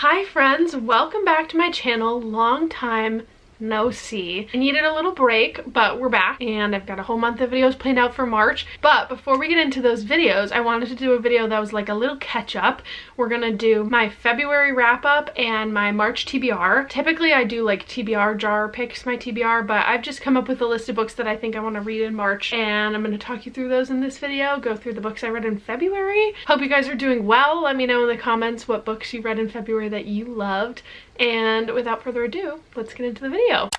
Hi friends, welcome back to my channel. Long time no see. I needed a little break, but we're back and I've got a whole month of videos planned out for March. But before we get into those videos, I wanted to do a video that was like a little catch up. We're gonna do my February wrap up and my March TBR. Typically I do like TBR jar picks, my TBR, but I've just come up with a list of books that I think I want to read in March, and I'm gonna talk you through those in this video, go through the books I read in February. Hope you guys are doing well. Let me know in the comments what books you read in February that you loved. And without further ado, let's get into the video.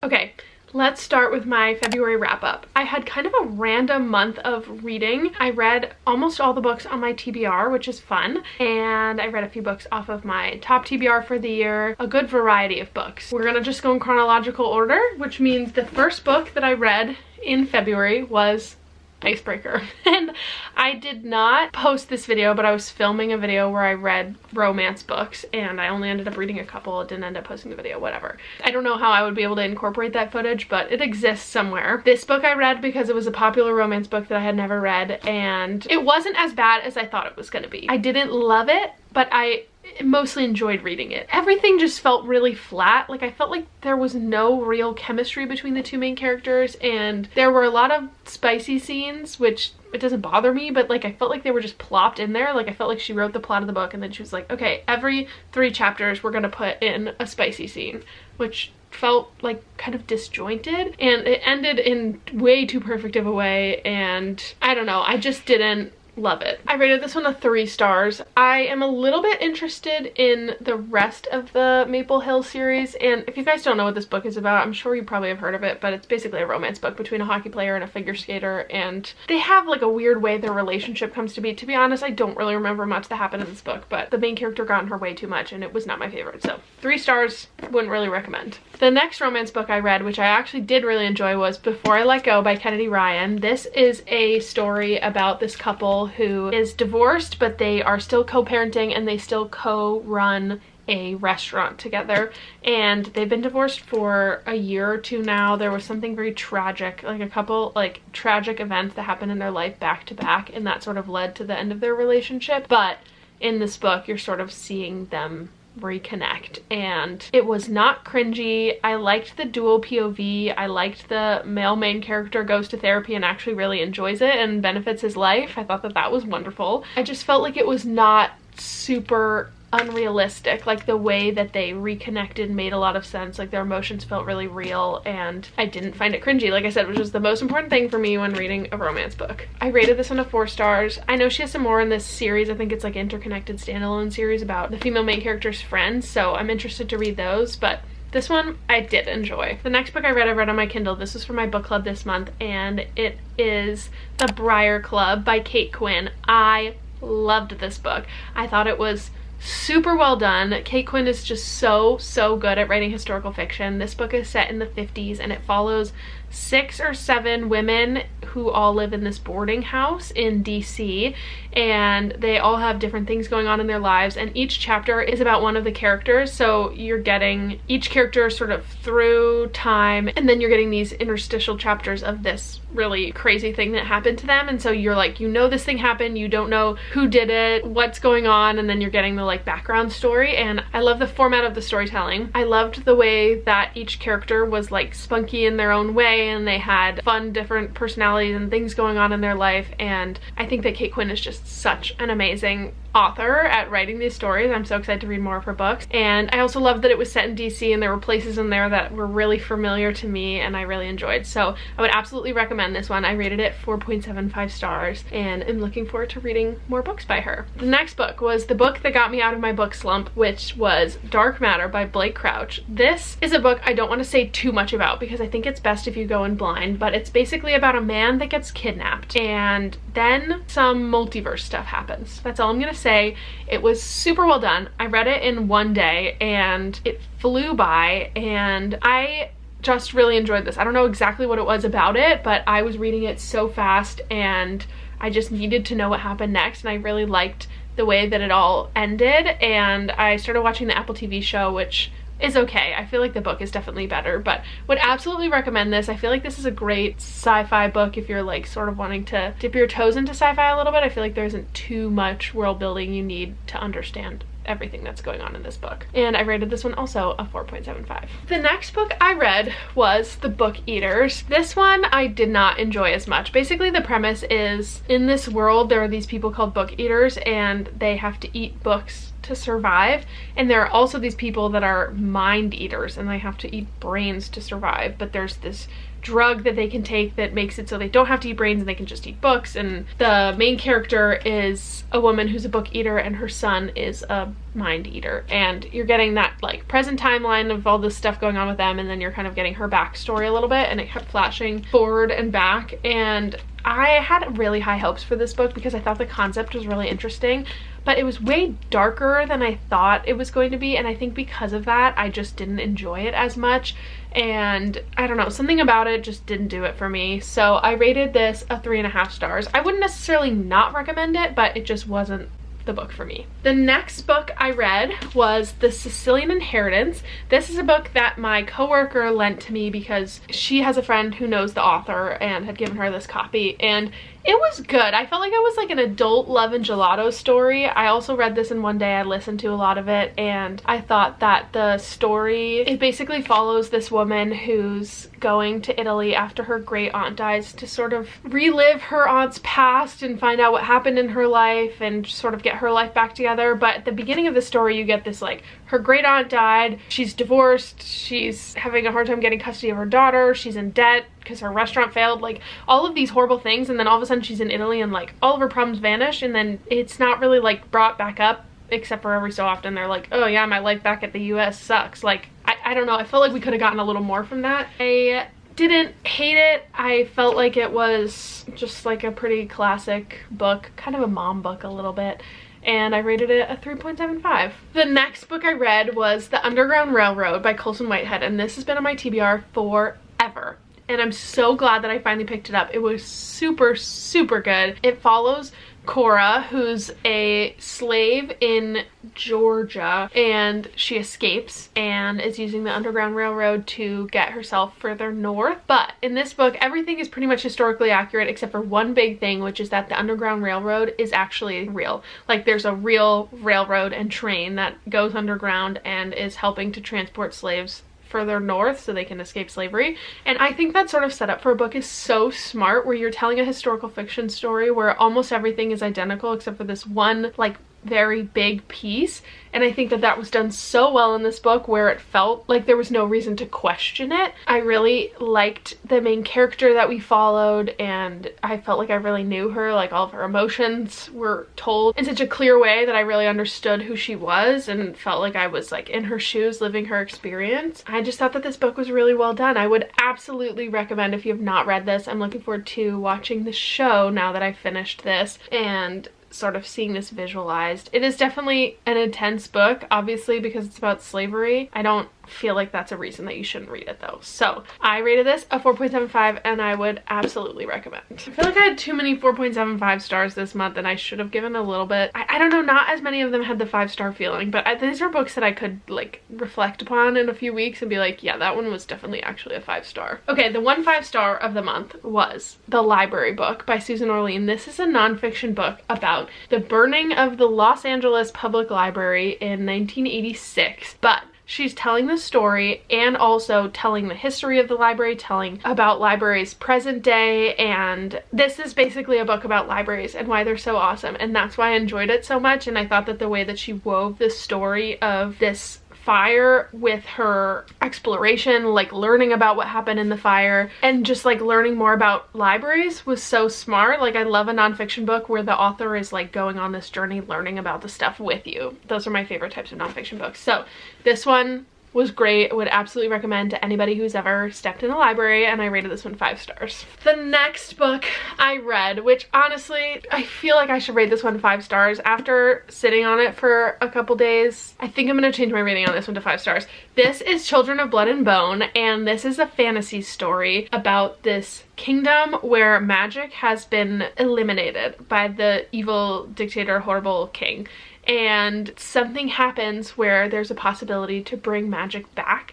Okay, let's start with my February wrap up. I had kind of a random month of reading. I read almost all the books on my TBR, which is fun. And I read a few books off of my top TBR for the year, a good variety of books. We're gonna just go in chronological order, which means the first book that I read in February was Icebreaker. And I did not post this video, but I was filming a video where I read romance books and I only ended up reading a couple. It didn't end up posting the video, whatever. I don't know how I would be able to incorporate that footage, but it exists somewhere. This book I read because it was a popular romance book that I had never read, and it wasn't as bad as I thought it was gonna be. I didn't love it, but I mostly enjoyed reading it. Everything just felt really flat. Like, I felt like there was no real chemistry between the two main characters, and there were a lot of spicy scenes, which it doesn't bother me, but like I felt like they were just plopped in there. Like, I felt like she wrote the plot of the book and then she was like, okay, every 3 chapters we're gonna put in a spicy scene, which felt like kind of disjointed, and it ended in way too perfect of a way, and I don't know, I just didn't love it. I rated this one a 3 stars. I am a little bit interested in the rest of the Maple Hill series, and if you guys don't know what this book is about, I'm sure you probably have heard of it, but it's basically a romance book between a hockey player and a figure skater, and they have like a weird way their relationship comes to be. To be honest, I don't really remember much that happened in this book, but the main character got in her way too much and it was not my favorite, so 3 stars, wouldn't really recommend. The next romance book I read, which I actually did really enjoy, was Before I Let Go by Kennedy Ryan. This is a story about this couple who is divorced, but they are still co-parenting and they still co-run a restaurant together, and they've been divorced for a year or 2 now. There was something very tragic, like a couple like tragic events that happened in their life back to back, and that sort of led to the end of their relationship. But in this book you're sort of seeing them reconnect, and it was not cringy. I liked the dual POV. I liked the male main character goes to therapy and actually really enjoys it and benefits his life. I thought that that was wonderful. I just felt like it was not super unrealistic. Like, the way that they reconnected made a lot of sense. Like, their emotions felt really real, and I didn't find it cringy, like I said, which is the most important thing for me when reading a romance book. I rated this one a 4 stars. I know she has some more in this series. I think it's like interconnected standalone series about the female main character's friends, so I'm interested to read those, but this one I did enjoy. The next book I read on my Kindle. This was for my book club this month, and it is The Briar Club by Kate Quinn. I loved this book. I thought it was super well done. Kate Quinn is just so good at writing historical fiction. This book is set in the 50s and it follows 6 or 7 women who all live in this boarding house in DC, and they all have different things going on in their lives, and each chapter is about one of the characters. So you're getting each character sort of through time, and then you're getting these interstitial chapters of this really crazy thing that happened to them, and so you're like, you know, this thing happened, you don't know who did it, what's going on, and then you're getting the like background story. And I love the format of the storytelling. I loved the way that each character was like spunky in their own way, and they had fun different personalities and things going on in their life, and I think that Kate Quinn is just such an amazing author at writing these stories. I'm so excited to read more of her books. And I also loved that it was set in DC and there were places in there that were really familiar to me and I really enjoyed. So I would absolutely recommend this one. I rated it 4.75 stars and am looking forward to reading more books by her. The next book was the book that got me out of my book slump, which was Dark Matter by Blake Crouch. This is a book I don't want to say too much about because I think it's best if you go in blind, but it's basically about a man that gets kidnapped and then some multiverse stuff happens. That's all I'm gonna say. It was super well done. I read it in 1 day and it flew by, and I just really enjoyed this. I don't know exactly what it was about it, but I was reading it so fast and I just needed to know what happened next, and I really liked the way that it all ended. And I started watching the Apple TV show, which is okay. I feel like the book is definitely better, but would absolutely recommend this. I feel like this is a great sci-fi book if you're like sort of wanting to dip your toes into sci-fi a little bit. I feel like there isn't too much world building you need to understand everything that's going on in this book. And I rated this one also a 4.75. The next book I read was The Book Eaters. This one I did not enjoy as much. Basically the premise is, in this world there are these people called book eaters and they have to eat books to survive, and there are also these people that are mind eaters and they have to eat brains to survive, but there's this drug that they can take that makes it so they don't have to eat brains and they can just eat books. And the main character is a woman who's a book eater and her son is a mind eater, and you're getting that like present timeline of all this stuff going on with them, and then you're kind of getting her backstory a little bit, and it kept flashing forward and back. And I had really high hopes for this book because I thought the concept was really interesting, but it was way darker than I thought it was going to be, and I think because of that I just didn't enjoy it as much. And I don't know, something about it just didn't do it for me. So I rated this a 3.5 stars. I wouldn't necessarily not recommend it, but it just wasn't the book for me. The next book I read was The Sicilian Inheritance. This is a book that my coworker lent to me because she has a friend who knows the author and had given her this copy, and it was good. I felt like it was like an adult love and gelato story. I also read this in one day. I listened to a lot of it, and I thought that the story, it basically follows this woman who's going to Italy after her great aunt dies to sort of relive her aunt's past and find out what happened in her life and sort of get her life back together. But at the beginning of the story you get this like, her great aunt died, she's divorced, she's having a hard time getting custody of her daughter, she's in debt because her restaurant failed, like all of these horrible things, and then all of a sudden she's in Italy and like all of her problems vanish, and then it's not really like brought back up except for every so often they're like, oh yeah, my life back at the US sucks. Like I don't know, I felt like we could have gotten a little more from that. I didn't hate it. I felt like it was just like a pretty classic book, kind of a mom book a little bit, and I rated it a 3.75. The next book I read was The Underground Railroad by Colson Whitehead, and this has been on my TBR forever. And I'm so glad that I finally picked it up. It was super, super good. It follows Cora, who's a slave in Georgia, and she escapes and is using the Underground Railroad to get herself further north. But in this book, everything is pretty much historically accurate except for one big thing, which is that the Underground Railroad is actually real. Like there's a real railroad and train that goes underground and is helping to transport slaves further north so they can escape slavery. And I think that sort of setup for a book is so smart, where you're telling a historical fiction story where almost everything is identical except for this one like very big piece. And I think that that was done so well in this book, where it felt like there was no reason to question it. I really liked the main character that we followed, and I felt like I really knew her. Like all of her emotions were told in such a clear way that I really understood who she was and felt like I was like in her shoes living her experience. I just thought that this book was really well done. I would absolutely recommend if you have not read this. I'm looking forward to watching the show now that I've finished this and sort of seeing this visualized. It is definitely an intense book, obviously, because it's about slavery. I don't feel like that's a reason that you shouldn't read it though. So I rated this a 4.75 and I would absolutely recommend. I feel like I had too many 4.75 stars this month and I should have given a little bit. I don't know, not as many of them had the 5-star feeling, but these are books that I could like reflect upon in a few weeks and be like, yeah, that one was definitely actually a 5-star. Okay, the 1 5-star of the month was The Library Book by Susan Orlean. This is a nonfiction book about the burning of the Los Angeles Public Library in 1986, but she's telling the story and also telling the history of the library, telling about libraries present day, and this is basically a book about libraries and why they're so awesome, and that's why I enjoyed it so much. And I thought that the way that she wove the story of this fire with her exploration, like learning about what happened in the fire and just like learning more about libraries, was so smart. Like I love a nonfiction book where the author is like going on this journey learning about the stuff with you. Those are my favorite types of nonfiction books. So this one was great. I would absolutely recommend to anybody who's ever stepped in a library, and I rated this one 5 stars. The next book I read, which honestly, I feel like I should rate this one 5 stars. After sitting on it for a couple days, I think I'm gonna change my rating on this one to 5 stars. This is Children of Blood and Bone, and this is a fantasy story about this kingdom where magic has been eliminated by the evil dictator, horrible king. And something happens where there's a possibility to bring magic back,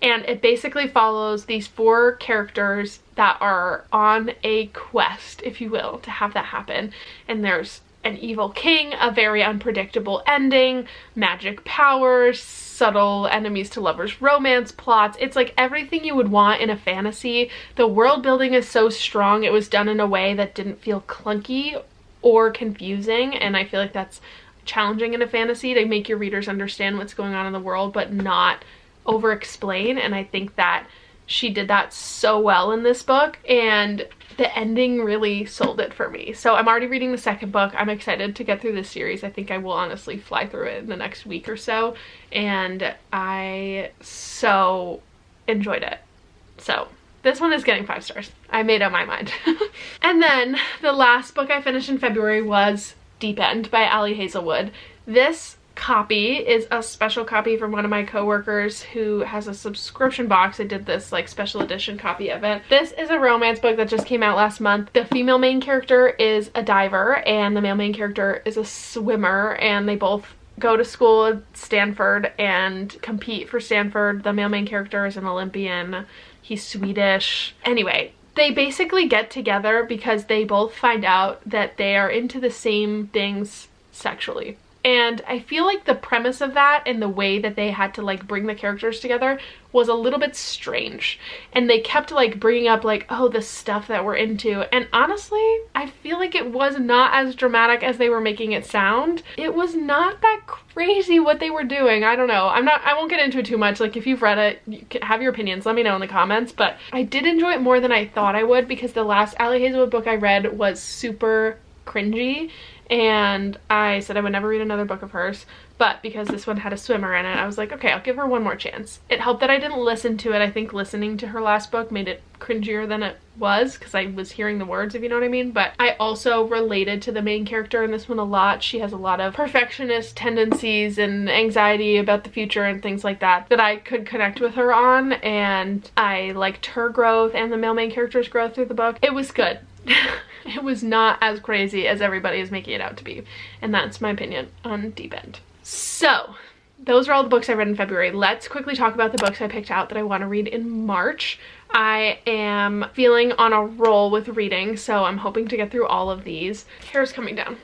and it basically follows these 4 characters that are on a quest, if you will, to have that happen. And there's an evil king, a very unpredictable ending, magic powers, subtle enemies to lovers romance plots. It's like everything you would want in a fantasy. The world building is so strong. It was done in a way that didn't feel clunky or confusing, and I feel like that's challenging in a fantasy, to make your readers understand what's going on in the world but not over explain. And I think that she did that so well in this book, and the ending really sold it for me. So I'm already reading the second book. I'm excited to get through this series. I think I will honestly fly through it in the next week or so, and I so enjoyed it. So this one is getting 5 stars. I made up my mind. And then the last book I finished in February was Deep End by Ali Hazelwood. This copy is a special copy from one of my coworkers who has a subscription box. I did this like special edition copy of it. This is a romance book that just came out last month. The female main character is a diver and the male main character is a swimmer, and they both go to school at Stanford and compete for Stanford. The male main character is an Olympian. He's Swedish. Anyway, they basically get together because they both find out that they are into the same things sexually. And I feel like the premise of that and the way that they had to like bring the characters together was a little bit strange. And they kept like bringing up like, oh, the stuff that we're into. And honestly, I feel like it was not as dramatic as they were making it sound. It was not that crazy what they were doing. I don't know. I won't get into it too much. Like if you've read it, you can have your opinions. Let me know in the comments. But I did enjoy it more than I thought I would, because the last Ali Hazelwood book I read was super cringy. And I said I would never read another book of hers, but because this one had a swimmer in it, I was like, okay, I'll give her one more chance. It helped that I didn't listen to it. I think listening to her last book made it cringier than it was, because I was hearing the words, if you know what I mean. But I also related to the main character in this one a lot. She has a lot of perfectionist tendencies and anxiety about the future and things like that that I could connect with her on, and I liked her growth and the male main character's growth through the book. It was good. It was not as crazy as everybody is making it out to be, and that's my opinion on Deep End. So those are all the books I read in February. Let's quickly talk about the books I picked out that I want to read in March. I am feeling on a roll with reading, so I'm hoping to get through all of these. Hair's coming down.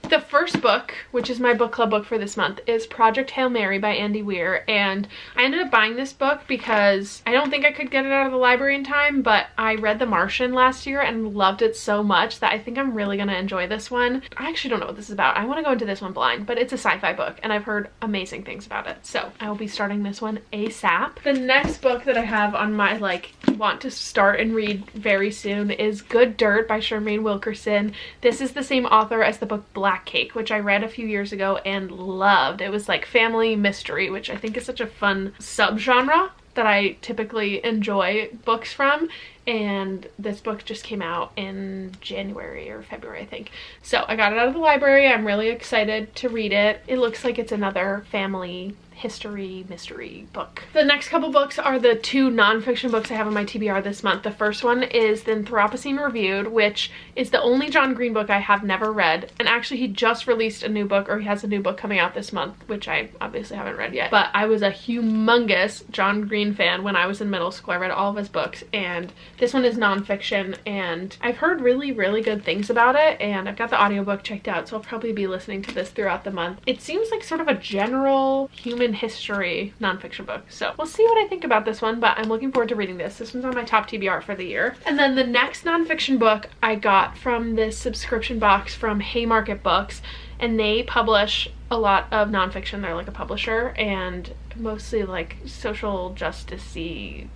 The first book, which is my book club book for this month, is Project Hail Mary by Andy Weir, and I ended up buying this book because I don't think I could get it out of the library in time, but I read The Martian last year and loved it so much that I think I'm really gonna enjoy this one. I actually don't know what this is about. I want to go into this one blind, but it's a sci-fi book and I've heard amazing things about it, so I will be starting this one ASAP. The next book that I have on my like want to start and read very soon is Good Dirt by Charmaine Wilkerson. This is the same author as the book Black Cake, which I read a few years ago and loved. It was like family mystery, which I think is such a fun subgenre that I typically enjoy books from, and this book just came out in January or February, I think. So I got it out of the library. I'm really excited to read it. It looks like it's another family history mystery book. The next couple books are the 2 nonfiction books I have on my TBR this month. The first one is The Anthropocene Reviewed, which is the only John Green book I have never read. And actually he just released a new book, or he has a new book coming out this month, which I obviously haven't read yet. But I was a humongous John Green fan when I was in middle school. I read all of his books, and this one is nonfiction, and I've heard really, really good things about it, and I've got the audiobook checked out, so I'll probably be listening to this throughout the month. It seems like sort of a general human history nonfiction book, so we'll see what I think about this one, but I'm looking forward to reading this. This one's on my top TBR for the year. And then the next nonfiction book I got from this subscription box from Haymarket Books, and they publish a lot of nonfiction. They're like a publisher, and mostly like social justice-y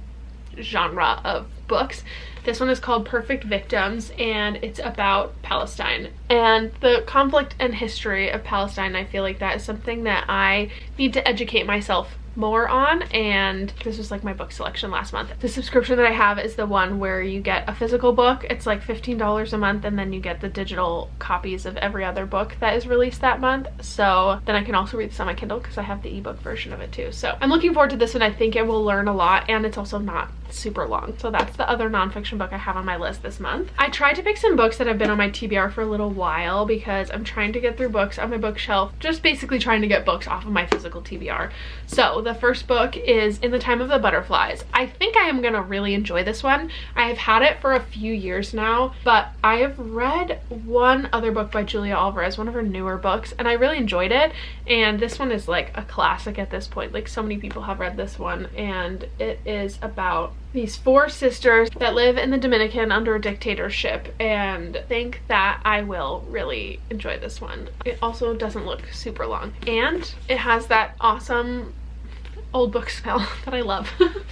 genre of books. This one is called Perfect Victims, and it's about Palestine and the conflict and history of Palestine. I feel like that is something that I need to educate myself more on, and this was like my book selection last month. The subscription that I have is the one where you get a physical book. It's like $15 a month, and then you get the digital copies of every other book that is released that month. So then I can also read this on my Kindle because I have the ebook version of it too. So I'm looking forward to this one. I think I will learn a lot, and it's also not super long. So that's the other nonfiction book I have on my list this month. I tried to pick some books that have been on my TBR for a little while because I'm trying to get through books on my bookshelf, just basically trying to get books off of my physical TBR. So the first book is In the Time of the Butterflies. I think I am gonna really enjoy this one. I have had it for a few years now, but I have read one other book by Julia Alvarez, one of her newer books, and I really enjoyed it. And this one is like a classic at this point. Like, so many people have read this one, and it is about these 4 sisters that live in the Dominican under a dictatorship, and I think that I will really enjoy this one. It also doesn't look super long, and it has that awesome old book smell that I love.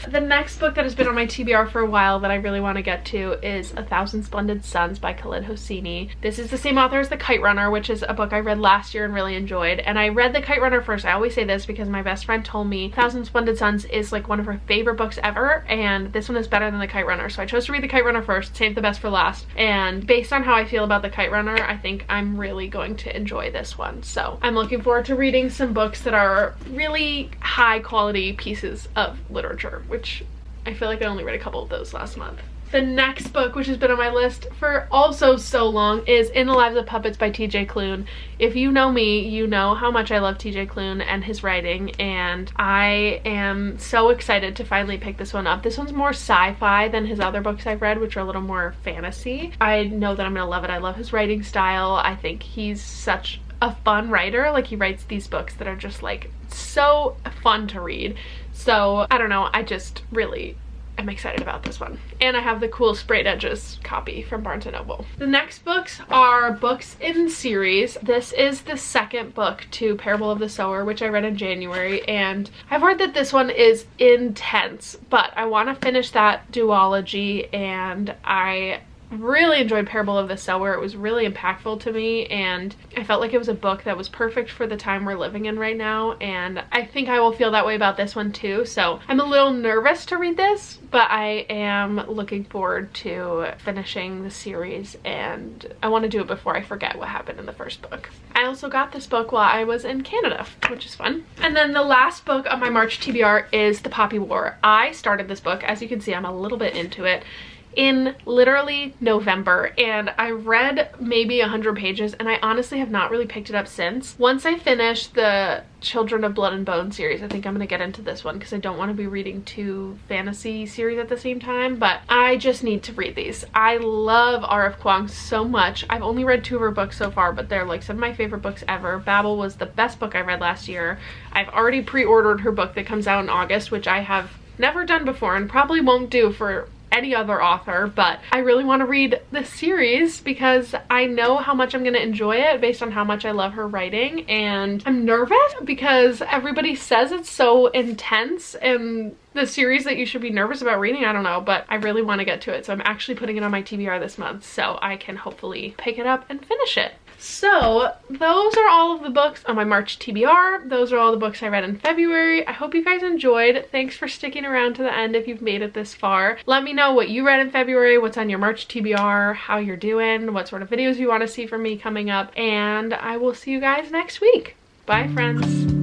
The next book that has been on my TBR for a while that I really want to get to is A Thousand Splendid Suns by Khaled Hosseini. This is the same author as The Kite Runner, which is a book I read last year and really enjoyed. And I read The Kite Runner first. I always say this because my best friend told me A Thousand Splendid Suns is like one of her favorite books ever, and this one is better than The Kite Runner. So I chose to read The Kite Runner first, save the best for last. And based on how I feel about The Kite Runner, I think I'm really going to enjoy this one. So I'm looking forward to reading some books that are really high quality pieces of literature, which I feel like I only read a couple of those last month. The next book, which has been on my list for also so long, is In the Lives of Puppets by TJ Klune. If you know me, you know how much I love TJ Klune and his writing, and I am so excited to finally pick this one up. This one's more sci-fi than his other books I've read, which are a little more fantasy. I know that I'm gonna love it. I love his writing style. I think he's such a fun writer. Like, he writes these books that are just like so fun to read. So I don't know, I just really am excited about this one. And I have the cool sprayed edges copy from Barnes & Noble. The next books are books in series. This is the second book to Parable of the Sower, which I read in January, and I've heard that this one is intense, but I want to finish that duology, and I really enjoyed Parable of the Sower. It was really impactful to me, and I felt like it was a book that was perfect for the time we're living in right now, and I think I will feel that way about this one too. So I'm a little nervous to read this, but I am looking forward to finishing the series, and I want to do it before I forget what happened in the first book. I also got this book while I was in Canada, which is fun. And then the last book on my March TBR is The Poppy War. I started this book, as you can see I'm a little bit into it, in literally November, and I read maybe 100 pages, and I honestly have not really picked it up since. Once I finish the Children of Blood and Bone series, I think I'm gonna get into this one because I don't want to be reading 2 fantasy series at the same time, but I just need to read these. I love R.F. Kuang so much. I've only read 2 of her books so far, but they're like some of my favorite books ever. Babel was the best book I read last year. I've already pre-ordered her book that comes out in August, which I have never done before and probably won't do for any other author, but I really want to read this series because I know how much I'm going to enjoy it based on how much I love her writing, and I'm nervous because everybody says it's so intense and the series that you should be nervous about reading. I don't know, but I really want to get to it, so I'm actually putting it on my TBR this month so I can hopefully pick it up and finish it. So those are all of the books on my March TBR. Those are all the books I read in February. I hope you guys enjoyed. Thanks for sticking around to the end if you've made it this far. Let me know what you read in February, what's on your March TBR, how you're doing, what sort of videos you want to see from me coming up, and I will see you guys next week. Bye, friends.